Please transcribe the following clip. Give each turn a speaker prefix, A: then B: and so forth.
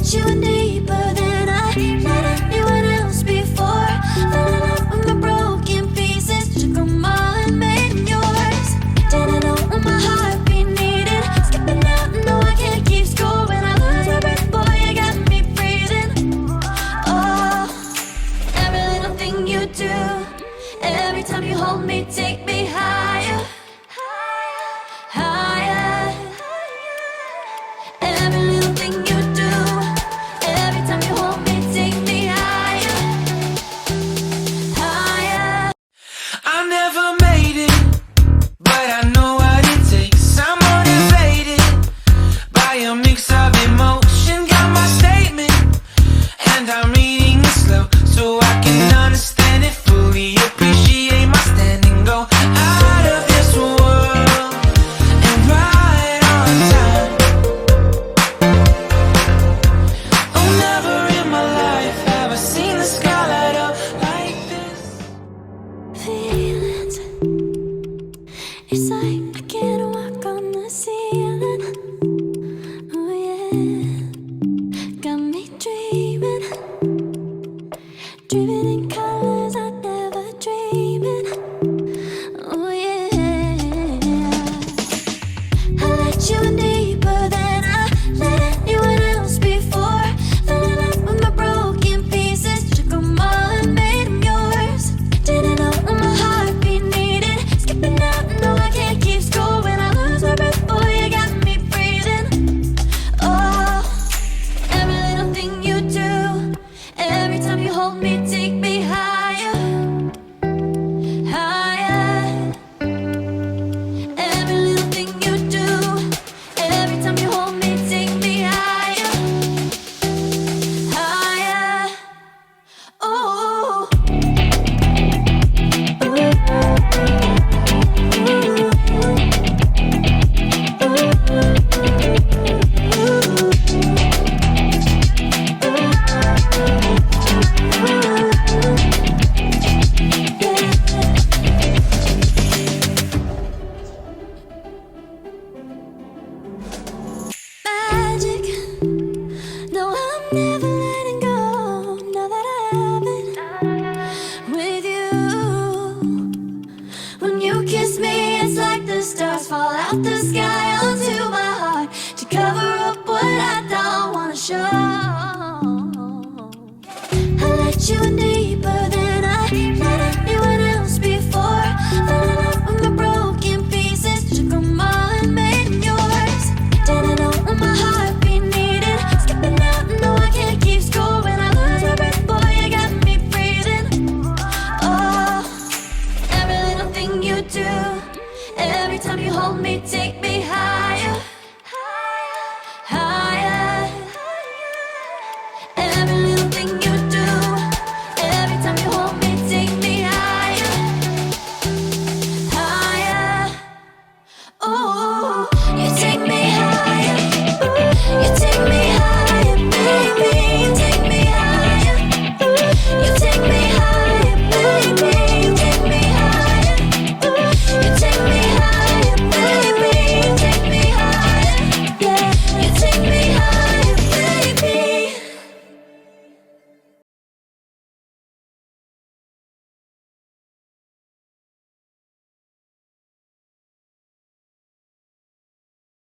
A: let you in deeper than I let anyone else before. Fell in love with my broken pieces, took them all and made them yours. Didn't know what my heartbeat needed, skipping out, no I can't keep score. When I lose my breath, boy, you got me breathing. Oh, every little thing you do, every time you hold me, take me higher, higher. Every little thing you do, every time you hold me, take me higher, higher.
B: I never made it, but I know what it takes. I'm motivated by a mix of emotion. Got my statement, and I'm reading it slow so I can understand it fully. Appreciate my standing, go out of this world and right on time. Oh, never in my life have I seen the sky light up like this.
A: Feelings, it's like I can't walk on the ceiling. Oh yeah, got me dreaming, dreaming in colors I never dreamed in. Oh yeah, I let you in deeper than I let anyone else before. Fell in love with my broken pieces, took them all and made them yours. Didn't know what my heartbeat needed, skipping out, no I can't keep score. When I lose my breath, boy, you got me breathing. Oh, every little thing you do, every time you hold me, take me higher, higher. Every little thing you do, every time you hold me, take me higher, higher. Oh, magic. No, I'm never letting go. Now that I have it with you. When you kiss me, it's like the stars fall out the sky onto my heart to cover up what I don't wanna show. I let you in